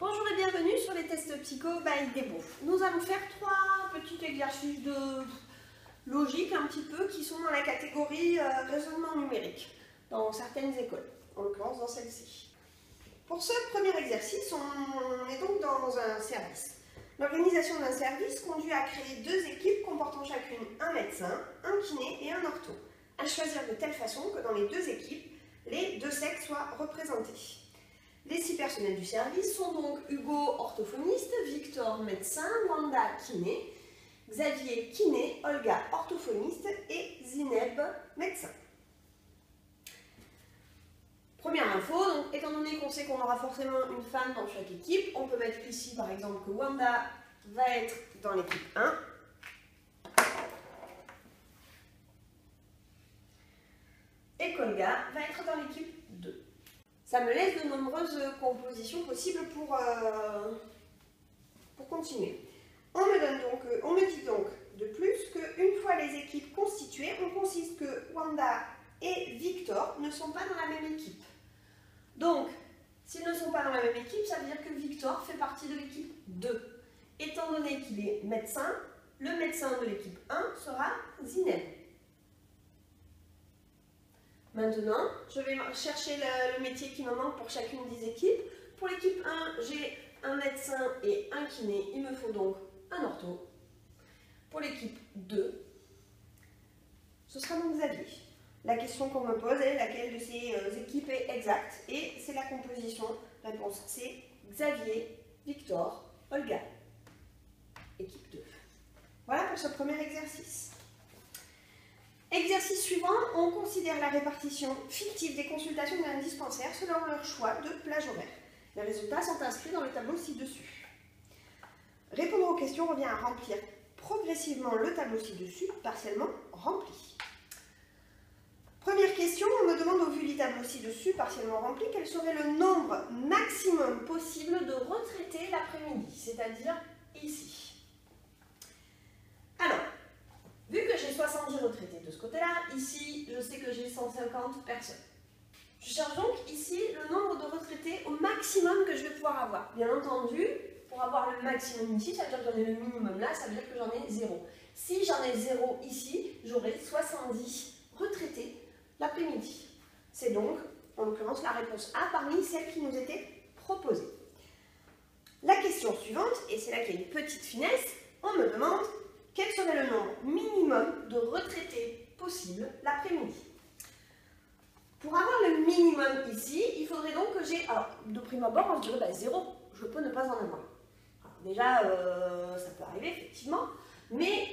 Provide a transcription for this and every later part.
Bonjour et bienvenue sur les tests psycho by Debo. Nous allons faire 3 petits exercices de logique un petit peu qui sont dans la catégorie raisonnement numérique dans certaines écoles, en l'occurrence dans celle-ci. Pour ce premier exercice, on est donc dans un service. L'organisation d'un service conduit à créer 2 équipes comportant chacune un médecin, un kiné et un ortho, à choisir de telle façon que dans les 2 équipes, les 2 sexes soient représentés. Les 6 personnels du service sont donc Hugo, orthophoniste, Victor, médecin, Wanda, kiné, Xavier, kiné, Olga, orthophoniste et Zineb, médecin. Première info, donc, étant donné qu'on sait qu'on aura forcément une femme dans chaque équipe, on peut mettre ici par exemple que Wanda va être dans l'équipe 1. Et qu'Olga va être dans l'équipe 2. Ça me laisse de nombreuses compositions possibles pour continuer. On me dit donc de plus qu'une fois les équipes constituées, on consiste que Wanda et Victor ne sont pas dans la même équipe. Donc, s'ils ne sont pas dans la même équipe, ça veut dire que Victor fait partie de l'équipe 2. Étant donné qu'il est médecin, le médecin de l'équipe 1 sera Zineb. Maintenant, je vais chercher le métier qui me manque pour chacune des équipes. Pour l'équipe 1, j'ai un médecin et un kiné. Il me faut donc un ortho. Pour l'équipe 2, ce sera donc Xavier. La question qu'on me pose est laquelle de ces équipes est exacte. Et c'est la composition. Réponse C, Xavier, Victor, Olga. Équipe 2. Voilà pour ce premier exercice. Exercice suivant, on considère la répartition fictive des consultations d'un dispensaire selon leur choix de plage horaire. Les résultats sont inscrits dans le tableau ci-dessus. Répondre aux questions revient à remplir progressivement le tableau ci-dessus, partiellement rempli. Première question, on me demande au vu du tableau ci-dessus, partiellement rempli, quel serait le nombre maximum possible de retraités l'après-midi, c'est-à-dire ici. Alors, vu que j'ai 70 retraités de ce côté-là, ici, je sais que j'ai 150 personnes. Je cherche donc ici le nombre de retraités au maximum que je vais pouvoir avoir. Bien entendu, pour avoir le maximum ici, ça veut dire que j'en ai le minimum là, ça veut dire que j'en ai 0. Si j'en ai 0 ici, j'aurai 70 retraités l'après-midi. C'est donc, en l'occurrence, la réponse A parmi celles qui nous étaient proposées. La question suivante, et c'est là qu'il y a une petite finesse, on me demande quel serait le nombre minimum de retraités possible l'après-midi. Pour avoir le minimum ici, il faudrait donc que j'ai... Alors, de prime abord, on se dirait 0, je peux ne pas en avoir. Alors, déjà, ça peut arriver, effectivement, mais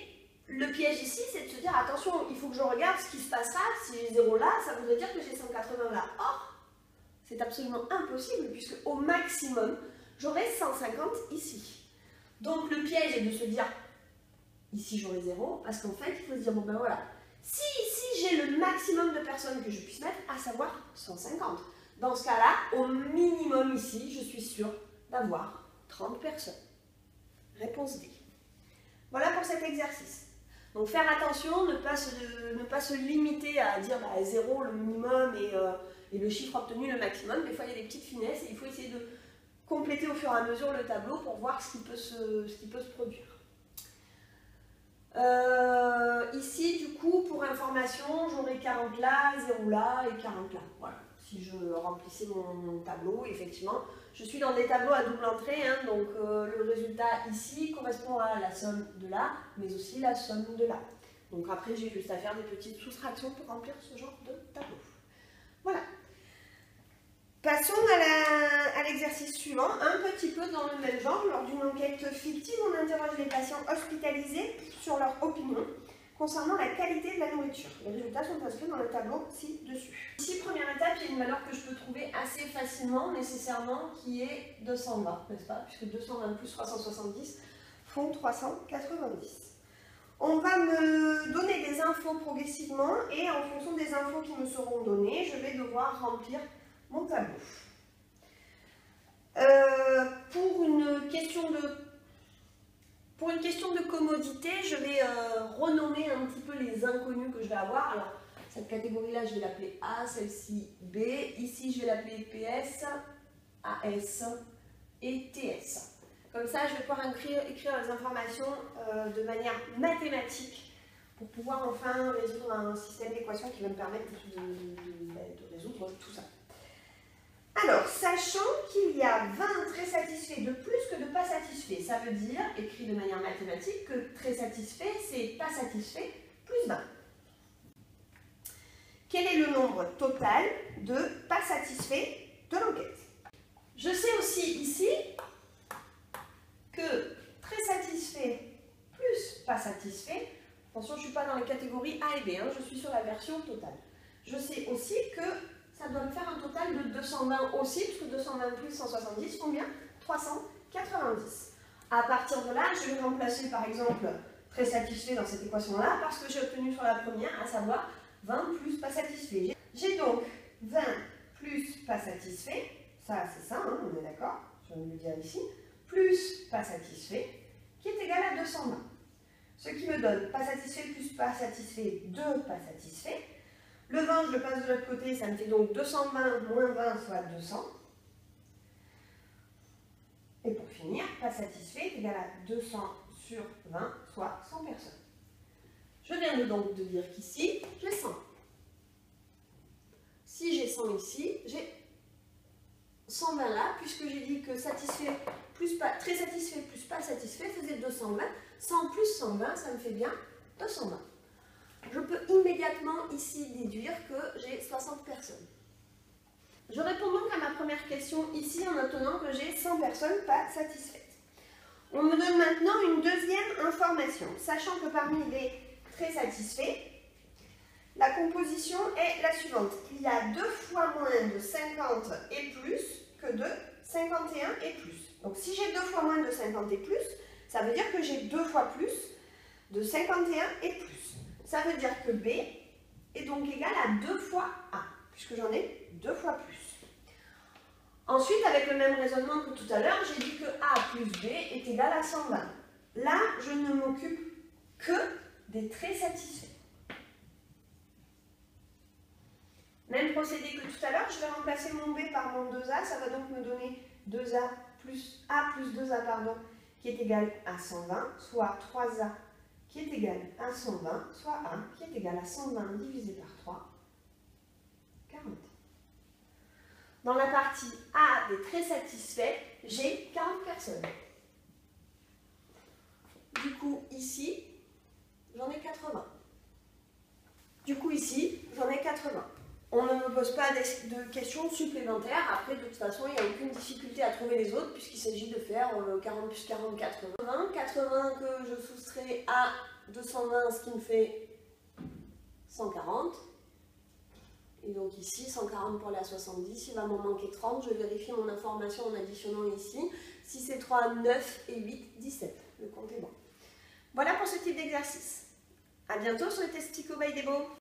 le piège ici, c'est de se dire, attention, il faut que je regarde ce qui se passe là, si j'ai 0 là, ça voudrait dire que j'ai 180 là. Or, c'est absolument impossible, puisque au maximum, j'aurai 150 ici. Donc, le piège est de se dire... Ici, j'aurai 0, parce qu'en fait, il faut se dire, bon ben voilà, si ici j'ai le maximum de personnes que je puisse mettre, à savoir 150. Dans ce cas-là, au minimum ici, je suis sûre d'avoir 30 personnes. Réponse D. Voilà pour cet exercice. Donc faire attention, ne pas se limiter à dire 0 le minimum et le chiffre obtenu le maximum. Des fois, il y a des petites finesses et il faut essayer de compléter au fur et à mesure le tableau pour voir ce qui peut se produire. Ici, du coup, pour information, j'aurai 40 là, 0 là et 40 là. Voilà. Si je remplissais mon tableau, effectivement, je suis dans des tableaux à double entrée, hein, donc le résultat ici correspond à la somme de là, mais aussi la somme de là. Donc après, j'ai juste à faire des petites soustractions pour remplir ce genre de tableau. Voilà. Passons à l'exercice suivant, un petit peu dans le même genre. Lors d'une enquête fictive, on interroge les patients hospitalisés sur leur opinion concernant la qualité de la nourriture. Les résultats sont inscrits dans le tableau ci-dessus. Ici, première étape, il y a une valeur que je peux trouver assez facilement, nécessairement, qui est 220, n'est-ce pas? Puisque 220 plus 370 font 390. On va me donner des infos progressivement et en fonction des infos qui me seront données, je vais devoir remplir mon tableau. Pour une question de commodité, je vais renommer un petit peu les inconnus que je vais avoir. Alors, cette catégorie-là, je vais l'appeler A, celle-ci B. Ici, je vais l'appeler PS, AS, et TS. Comme ça, je vais pouvoir écrire les informations de manière mathématique pour pouvoir enfin résoudre un système d'équations qui va me permettre de résoudre tout ça. Alors, sachant qu'il y a 20 très satisfaits de plus que de pas satisfaits, ça veut dire, écrit de manière mathématique, que très satisfait, c'est pas satisfait plus 20. Quel est le nombre total de pas satisfaits de l'enquête? Je sais aussi ici que très satisfait plus pas satisfait, attention, je ne suis pas dans les catégories A et B, hein, je suis sur la version totale. Je sais aussi que ça doit me faire un total de 220 aussi, puisque 220 plus 170 font bien 390. À partir de là, je vais remplacer par exemple très satisfait dans cette équation-là, parce que j'ai obtenu sur la première, à savoir 20 plus pas satisfait. J'ai donc 20 plus pas satisfait, ça c'est ça, hein, on est d'accord, je viens de le dire ici, plus pas satisfait, qui est égal à 220. Ce qui me donne pas satisfait plus pas satisfait, 2 pas satisfait. Le 20, je le passe de l'autre côté, ça me fait donc 220 moins 20, soit 200. Et pour finir, pas satisfait est égal à 200 sur 20, soit 100 personnes. Je viens donc de dire qu'ici, j'ai 100. Si j'ai 100 ici, j'ai 120 là, puisque j'ai dit que satisfait plus pas, très satisfait plus pas satisfait faisait 220. 100 plus 120, ça me fait bien 220. Je peux immédiatement ici déduire que j'ai 60 personnes. Je réponds donc à ma première question ici en obtenant que j'ai 100 personnes pas satisfaites. On me donne maintenant une deuxième information, sachant que parmi les très satisfaits, la composition est la suivante. Il y a 2 fois moins de 50 et plus que de 51 et plus. Donc si j'ai 2 fois moins de 50 et plus, ça veut dire que j'ai 2 fois plus de 51 et plus. Ça veut dire que B est donc égal à 2 fois A, puisque j'en ai 2 fois plus. Ensuite, avec le même raisonnement que tout à l'heure, j'ai dit que A plus B est égal à 120. Là, je ne m'occupe que des très satisfaits. Même procédé que tout à l'heure, je vais remplacer mon B par mon 2A, ça va donc me donner 2A plus 2A, pardon, qui est égal à 120, soit 3A qui est égal à 120, soit A qui est égal à 120 divisé par 3, 40. Dans la partie A des très satisfaits, j'ai 40 personnes. Du coup, ici, j'en ai 80. Du coup, ici, j'en ai 80. On ne me pose pas de questions supplémentaires. Après, de toute façon, il n'y a aucune difficulté à trouver les autres puisqu'il s'agit de faire 40 plus 40, 80. 80 que je soustrais à 220, ce qui me fait 140. Et donc ici, 140 pour la 70, il va m'en manquer 30. Je vérifie mon information en additionnant ici. 6 et 3, 9 et 8, 17. Le compte est bon. Voilà pour ce type d'exercice. A bientôt sur les tests Tico by Debo.